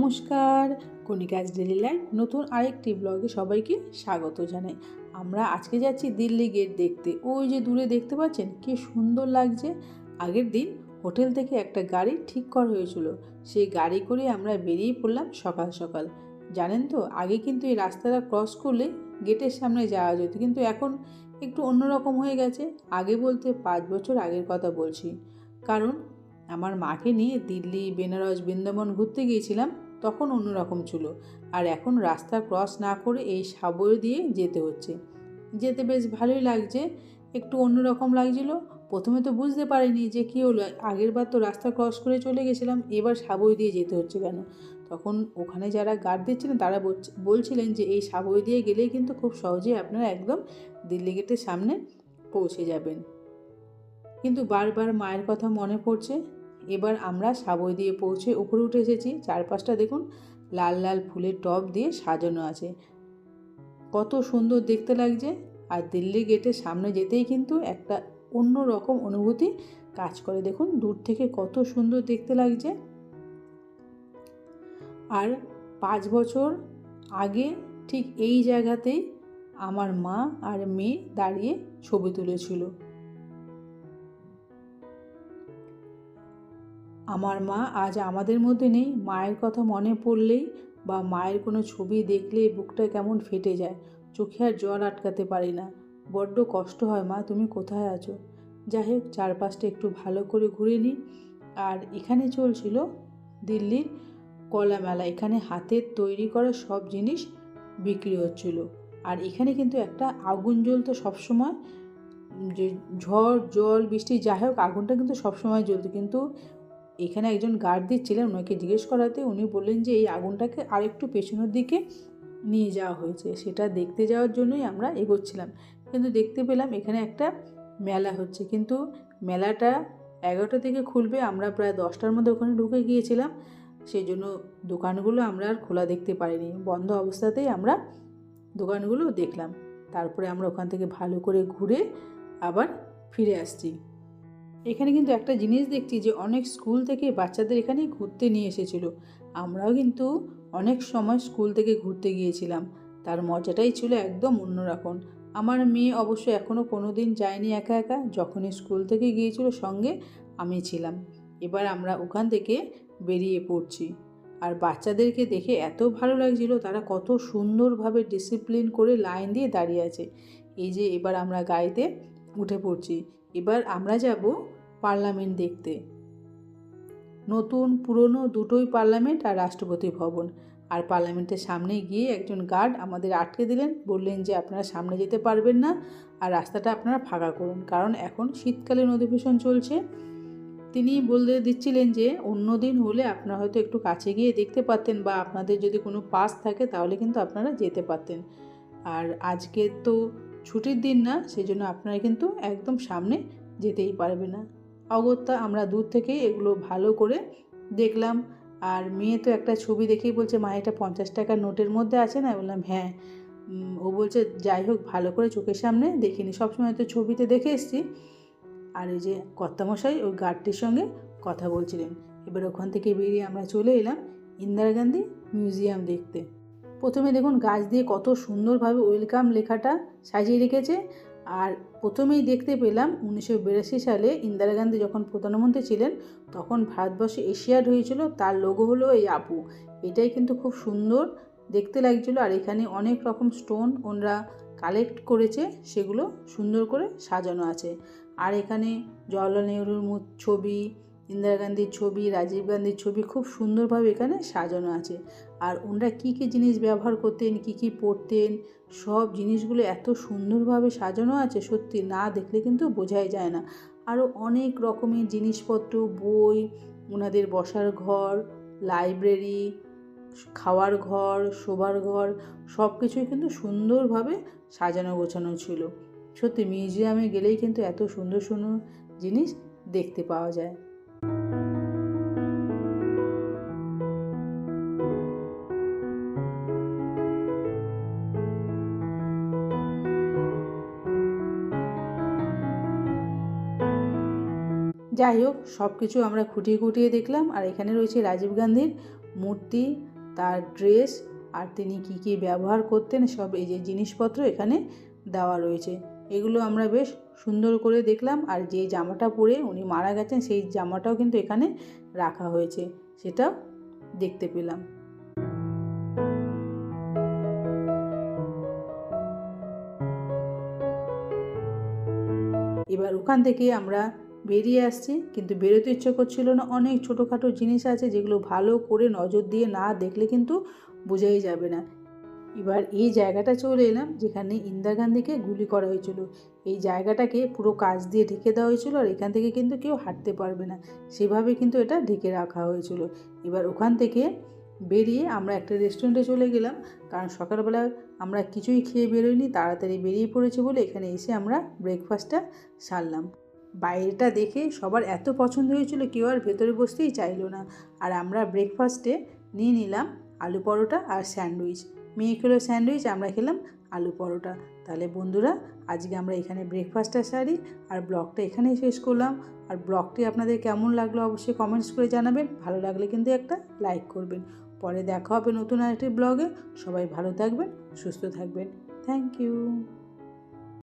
নমস্কার, কণিকাজ daily life নতুন আরেকটি ব্লগে সবাইকে স্বাগত জানাই। আমরা আজকে যাচ্ছি দিল্লি গেট দেখতে। ওই যে দূরে দেখতে পাচ্ছেন কি সুন্দর লাগছে। আগের দিন হোটেল থেকে একটা গাড়ি ঠিক করা হয়েছিল, সেই গাড়ি করে আমরা বেরিয়ে পড়লাম সকাল সকাল। জানেন তো, আগে কিন্তু এই রাস্তাটা ক্রস করলে গেটের সামনে যাওয়া যেত, কিন্তু এখন একটু অন্যরকম হয়ে গেছে। আগে বলতে 5 বছর আগের কথা বলছি, কারণ আমার মাকে নিয়ে দিল্লি, বেনারস, বৃন্দাবন ঘুরতে গিয়েছিলাম, তখন অন্যরকম ছিল। আর এখন রাস্তা ক্রস না করে এই সাবওয়ে দিয়ে যেতে হচ্ছে। যেতে বেশ ভালোই লাগছে, একটু অন্যরকম লাগছিল। প্রথমে তো বুঝতে পারিনি যে কী হলো, আগের বার তো রাস্তা ক্রস করে চলে গেছিলাম, এবার সাবওয়ে দিয়ে যেতে হচ্ছে কেন। তখন ওখানে যারা গার্ড দিচ্ছিলেন তারা বলছিলেন যে এই সাবওয়ে দিয়ে গেলেই কিন্তু খুব সহজেই আপনারা একদম দিল্লি গেটের সামনে পৌঁছে যাবেন। কিন্তু বারবার মায়ের কথা মনে পড়ছে। এবার আমরা সাবওয়ে দিয়ে পৌঁছে উপরে উঠে এসেছি। চারপাশটা দেখুন, লাল লাল ফুলের টব দিয়ে সাজানো আছে, কত সুন্দর দেখতে লাগছে। আর দিল্লি গেটের সামনে যেতেই কিন্তু একটা অন্য রকম অনুভূতি কাজ করে। দেখুন দূর থেকে কত সুন্দর দেখতে লাগছে। আর 5 বছর আগে ঠিক এই জায়গাতেই আমার মা আর মেয়ে দাঁড়িয়ে ছবি তুলেছিল। আমার মা আজ আমাদের মধ্যে নেই। মায়ের কথা মনে পড়লেই বা মায়ের কোনো ছবি দেখলেই বুকটা কেমন ফেটে যায়, চোখে আর জল আটকাতে পারি না। বড্ড কষ্ট হয়, মা তুমি কোথায় আছো। যাই হোক, চারপাশটা একটু ভালো করে ঘুরে নিই। আর এখানে চলছিল দিল্লির কলা মেলা। এখানে হাতের তৈরি করা সব জিনিস বিক্রি হচ্ছিল। আর এখানে কিন্তু একটা আগুন জ্বলতো সবসময়, যে ঝড় জল বৃষ্টি যাই হোক আগুনটা কিন্তু সবসময় জ্বলতো। কিন্তু এখানে একজন গার্ড দিচ্ছিলেন, ওনাকে জিজ্ঞেস করাতে উনি বললেন যে এই আগুনটাকে আরেকটু পেছনের দিকে নিয়ে যাওয়া হয়েছে। সেটা দেখতে যাওয়ার জন্যই আমরা এগোচ্ছিলাম। কিন্তু দেখতে পেলাম এখানে একটা মেলা হচ্ছে, কিন্তু মেলাটা 11টা থেকে খুলবে। আমরা প্রায় 10টার মধ্যে ওখানে ঢুকে গিয়েছিলাম, সেই জন্য দোকানগুলো আমরা আর খোলা দেখতে পারিনি। বন্ধ অবস্থাতেই আমরা দোকানগুলো দেখলাম। তারপরে আমরা ওখান থেকে ভালো করে ঘুরে আবার ফিরে আসছি। এখানে কিন্তু একটা জিনিস দেখছি যে অনেক স্কুল থেকে বাচ্চাদের এখানে ঘুরতে নিয়ে এসেছিলো। আমরাও কিন্তু অনেক সময় স্কুল থেকে ঘুরতে গিয়েছিলাম, তার মজাটাই ছিল একদম অন্যরকম। আমার মেয়ে অবশ্য এখনও কোনো দিন যায়নি একা একা, যখনই স্কুল থেকে গিয়েছিল সঙ্গে আমি ছিলাম। এবার আমরা ওখান থেকে বেরিয়ে পড়ছি। আর বাচ্চাদেরকে দেখে এত ভালো লাগছিল, তারা কত সুন্দরভাবে ডিসিপ্লিন করে লাইন দিয়ে দাঁড়িয়ে আছে। এই যে এবার আমরা গাড়িতে উঠে পড়ছি। এবার আমরা যাব পার্লামেন্ট দেখতে। নতুন পুরনো দুটোই পার্লামেন্ট আর রাষ্ট্রপতি ভবন। আর পার্লামেন্টের সামনে গিয়ে একজন গার্ড আমাদের আটকে দিলেন, বললেন যে আপনারা সামনে যেতে পারবেন না, আর রাস্তাটা আপনারা ফাঁকা করুন, কারণ এখন শীতকালীন অধিবেশন চলছে। তিনি বলে দিচ্ছিলেন যে অন্য দিন হলে আপনারা হয়তো একটু কাছে গিয়ে দেখতে পারতেন, বা আপনাদের যদি কোনো পাস থাকে তাহলে কিন্তু আপনারা যেতে পারতেন। আর আজকে তো ছুটির দিন না, সেই জন্য আপনারা কিন্তু একদম সামনে যেতেই পারবে না। অগত্যা আমরা দূর থেকেই এগুলো ভালো করে দেখলাম। আর মেয়ে তো একটা ছবি দেখেই বলছে, মা এটা 50 টাকার নোটের মধ্যে আছে না? বললাম হ্যাঁ। ও বলছে যাই হোক ভালো করে চোখের সামনে দেখিনি, সবসময় তো ছবিতে দেখে এসছি। আর এই যে কর্তামশাই ওই গার্ডটির সঙ্গে কথা বলছিলেন। এবার ওখান থেকে বেরিয়ে আমরা চলে এলাম ইন্দিরা গান্ধী মিউজিয়াম দেখতে। প্রথমে দেখুন গাছ দিয়ে কত সুন্দরভাবে ওয়েলকাম লেখাটা সাজিয়ে রেখেছে। আর প্রথমেই দেখতে পেলাম 1982 সালে ইন্দিরা গান্ধী যখন প্রধানমন্ত্রী ছিলেন, তখন ভারতবর্ষে এশিয়াড হয়েছিল, তার লোগো হলো এই আপু। এটাই কিন্তু খুব সুন্দর দেখতে লাগছিলো। আর এখানে অনেক রকম স্টোন ওনারা কালেক্ট করেছে, সেগুলো সুন্দর করে সাজানো আছে। আর এখানে জওয়াহরলাল নেহরুর ছবি, ইন্দিরা গান্ধীর ছবি, রাজীব গান্ধীর ছবি খুব সুন্দরভাবে এখানে সাজানো আছে। আর ওনারা কী কী জিনিস ব্যবহার করতেন, কী কী পড়তেন, সব জিনিসগুলো এত সুন্দরভাবে সাজানো আছে, সত্যি না দেখলে কিন্তু বোঝাই যায় না। আরও অনেক রকমের জিনিসপত্র, বই, ওনাদের বসার ঘর, লাইব্রেরি, খাওয়ার ঘর, শোবার ঘর, সব কিছুই কিন্তু সুন্দরভাবে সাজানো গোছানো ছিল। সত্যি মিউজিয়ামে গেলেই কিন্তু এত সুন্দর সুন্দর জিনিস দেখতে পাওয়া যায়। যাই হোক সব কিছু আমরা খুঁটিয়ে খুঁটিয়ে দেখলাম। আর এখানে রয়েছে রাজীব গান্ধীর মূর্তি, তার ড্রেস আর তিনি কি কি ব্যবহার করতেন সব এই যে জিনিসপত্র এখানে দেওয়া রয়েছে। এগুলো আমরা বেশ সুন্দর করে দেখলাম। আর যে জামাটা পরে উনি মারা গেছেন সেই জামাটাও কিন্তু এখানে রাখা হয়েছে, সেটাও দেখতে পেলাম। এবার ওখান থেকে আমরা বেরিয়ে আসছি, কিন্তু বেরোতে ইচ্ছে করছিল না। অনেক ছোটোখাটো জিনিস আছে যেগুলো ভালো করে নজর দিয়ে না দেখলে কিন্তু বোঝাই যাবে না। এবার এই জায়গাটা চলে এলাম যেখানে ইন্দিরা গান্ধীকে গুলি করা হয়েছিল। এই জায়গাটাকে পুরো কাঁচ দিয়ে ঢেকে দেওয়া হয়েছিল, আর এখান থেকে কিন্তু কেউ হাঁটতে পারবে না, সেভাবে কিন্তু এটা ঢেকে রাখা হয়েছিল। এবার ওখান থেকে বেরিয়ে আমরা একটা রেস্টুরেন্টে চলে গেলাম, কারণ সকালবেলা আমরা কিছুই খেয়ে বেরোইনি, তাড়াতাড়ি বেরিয়ে পড়েছি বলে এখানে এসে আমরা ব্রেকফাস্টটা সারলাম। বাইরেটা দেখে সবার এত পছন্দ হয়েছিল, কেউ আর ভেতরে বসতেই চাইলো না। আর আমরা ব্রেকফাস্টে নিয়ে নিলাম আলু পরোটা আর স্যান্ডউইচ। মেয়ে খেলো স্যান্ডউইচ, আমরা খেলাম আলু পরোটা। তাহলে বন্ধুরা, আজকে আমরা এখানে ব্রেকফাস্টটা সারি আর ব্লগটা এখানেই শেষ করলাম। আর ব্লগটি আপনাদের কেমন লাগলো অবশ্যই কমেন্টস করে জানাবেন। ভালো লাগলে কিন্তু একটা লাইক করবেন। পরে দেখা হবে নতুন আরেকটি ব্লগে। সবাই ভালো থাকবেন, সুস্থ থাকবেন। Thank you.